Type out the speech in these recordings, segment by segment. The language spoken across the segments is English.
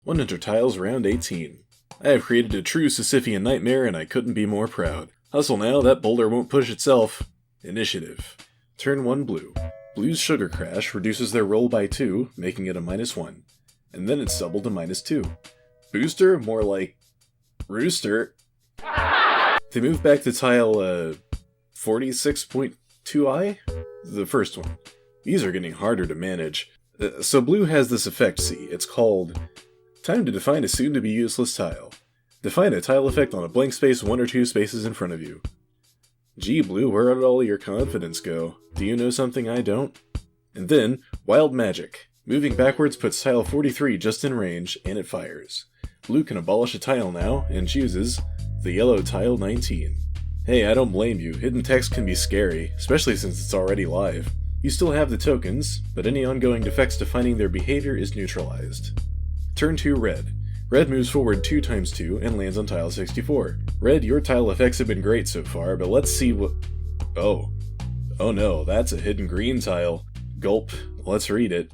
100 tiles, round 18. I have created a true Sisyphean nightmare and I couldn't be more proud. Hustle now, that boulder won't push itself. Initiative. Turn 1 blue. Blue's Sugar Crash reduces their roll by 2, making it a -1. And then it's doubled to -2. Booster? More like... Rooster. They move back to tile, 46.2i? The first one. These are getting harder to manage. So blue has this effect, see. It's called... Time to define a soon-to-be useless tile. Define a tile effect on a blank space 1 or 2 spaces in front of you. Gee, Blue, where did all your confidence go? Do you know something I don't? And then, Wild Magic. Moving backwards puts tile 43 just in range, and it fires. Blue can abolish a tile now, and chooses the yellow tile 19. Hey, I don't blame you. Hidden text can be scary, especially since it's already live. You still have the tokens, but any ongoing defects defining their behavior is neutralized. Turn 2 Red. Red moves forward 2 times 2 and lands on tile 64. Red, your tile effects have been great so far, but let's see what... Oh no, that's a hidden green tile. Gulp, let's read it.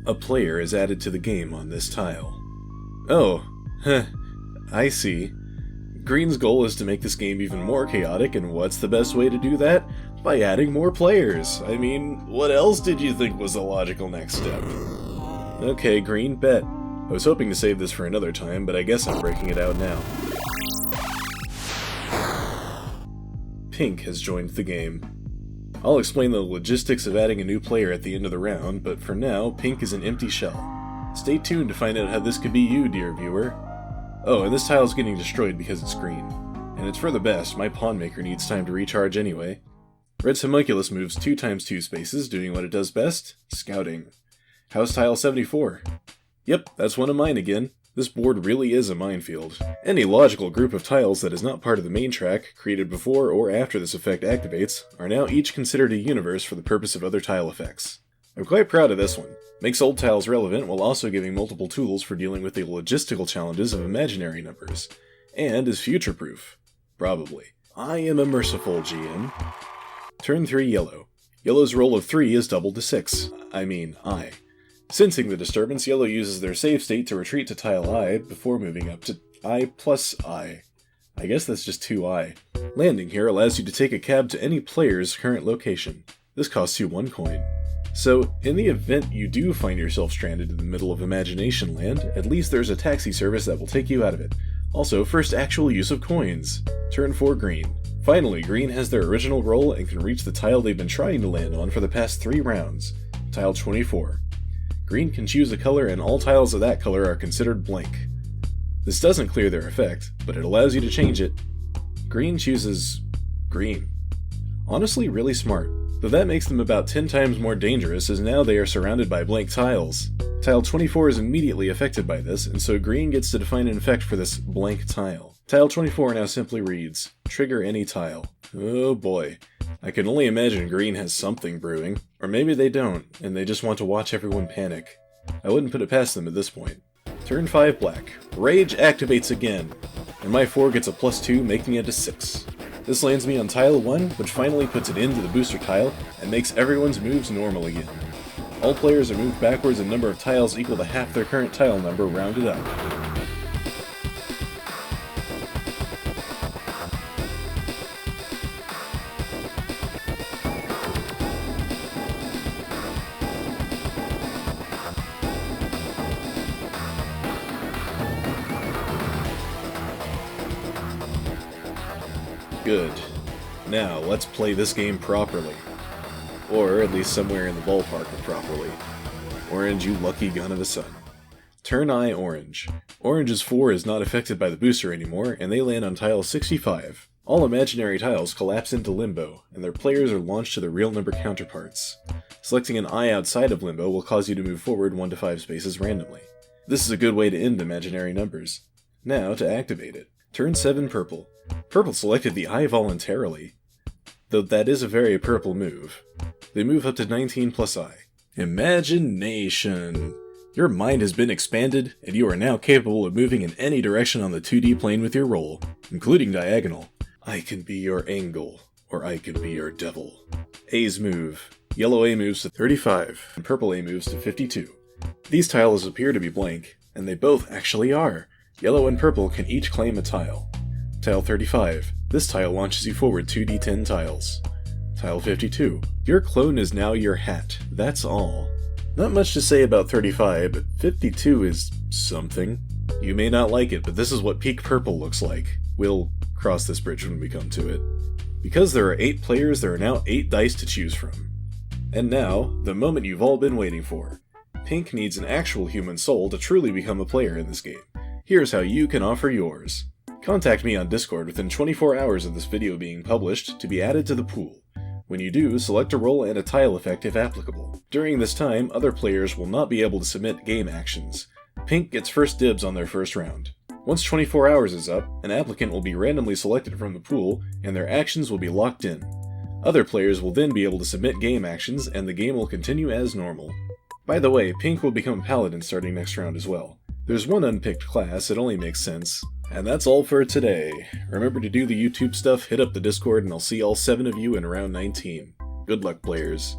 A player is added to the game on this tile. Oh, I see. Green's goal is to make this game even more chaotic, and what's the best way to do that? By adding more players. I mean, what else did you think was the logical next step? Okay, Green, bet. I was hoping to save this for another time, but I guess I'm breaking it out now. Pink has joined the game. I'll explain the logistics of adding a new player at the end of the round, but for now, Pink is an empty shell. Stay tuned to find out how this could be you, dear viewer. Oh, and this tile is getting destroyed because it's green. And it's for the best, my pawn maker needs time to recharge anyway. Red's homunculus moves 2 times 2 spaces, doing what it does best, scouting. How's tile 74? Yep, that's one of mine again. This board really is a minefield. Any logical group of tiles that is not part of the main track, created before or after this effect activates, are now each considered a universe for the purpose of other tile effects. I'm quite proud of this one. Makes old tiles relevant while also giving multiple tools for dealing with the logistical challenges of imaginary numbers. And is future-proof. Probably. I am a merciful GM. Turn 3 Yellow. Yellow's roll of 3 is doubled to 6. I. Sensing the disturbance, Yellow uses their save state to retreat to tile I before moving up to I plus I. I guess that's just 2I. Landing here allows you to take a cab to any player's current location. This costs you 1 coin. So, in the event you do find yourself stranded in the middle of Imagination Land, at least there's a taxi service that will take you out of it. Also, first actual use of coins. Turn 4 Green. Finally, Green has their original roll and can reach the tile they've been trying to land on for the past 3 rounds. Tile 24. Green can choose a color and all tiles of that color are considered blank. This doesn't clear their effect, but it allows you to change it. Green chooses... green. Honestly, really smart, though that makes them about 10 times more dangerous as now they are surrounded by blank tiles. Tile 24 is immediately affected by this, and so Green gets to define an effect for this blank tile. Tile 24 now simply reads, trigger any tile. Oh boy. I can only imagine Green has something brewing. Or maybe they don't, and they just want to watch everyone panic. I wouldn't put it past them at this point. Turn 5 Black. Rage activates again, and my 4 gets a +2, making it a 6. This lands me on tile 1, which finally puts an end to the booster tile, and makes everyone's moves normal again. All players are moved backwards a number of tiles equal to half their current tile number rounded up. Good. Now, let's play this game properly. Or at least somewhere in the ballpark of properly. Orange, you lucky gun of a son. Turn I Orange. Orange's 4 is not affected by the booster anymore, and they land on tile 65. All imaginary tiles collapse into limbo, and their players are launched to their real number counterparts. Selecting an I outside of limbo will cause you to move forward 1 to 5 spaces randomly. This is a good way to end imaginary numbers. Now to activate it. Turn 7 Purple. Purple selected the I voluntarily, though that is a very purple move. They move up to 19 plus I. Imagination! Your mind has been expanded, and you are now capable of moving in any direction on the 2D plane with your roll, including diagonal. I can be your angle, or I can be your devil. A's move. Yellow A moves to 35, and purple A moves to 52. These tiles appear to be blank, And they both actually are. Yellow and purple can each claim a tile. Tile 35. This tile launches you forward 2d10 tiles. Tile 52. Your clone is now your hat. That's all. Not much to say about 35, but 52 is something. You may not like it, but this is what peak purple looks like. We'll cross this bridge when we come to it. Because there are 8 players, there are now 8 dice to choose from. And now, the moment you've all been waiting for. Pink needs an actual human soul to truly become a player in this game. Here's how you can offer yours. Contact me on Discord within 24 hours of this video being published to be added to the pool. When you do, select a role and a tile effect if applicable. During this time, other players will not be able to submit game actions. Pink gets first dibs on their first round. Once 24 hours is up, an applicant will be randomly selected from the pool, and their actions will be locked in. Other players will then be able to submit game actions, and the game will continue as normal. By the way, Pink will become a paladin starting next round as well. There's one unpicked class, it only makes sense. And that's all for today. Remember to do the YouTube stuff, hit up the Discord, and I'll see all 7 of you in round 19. Good luck, players.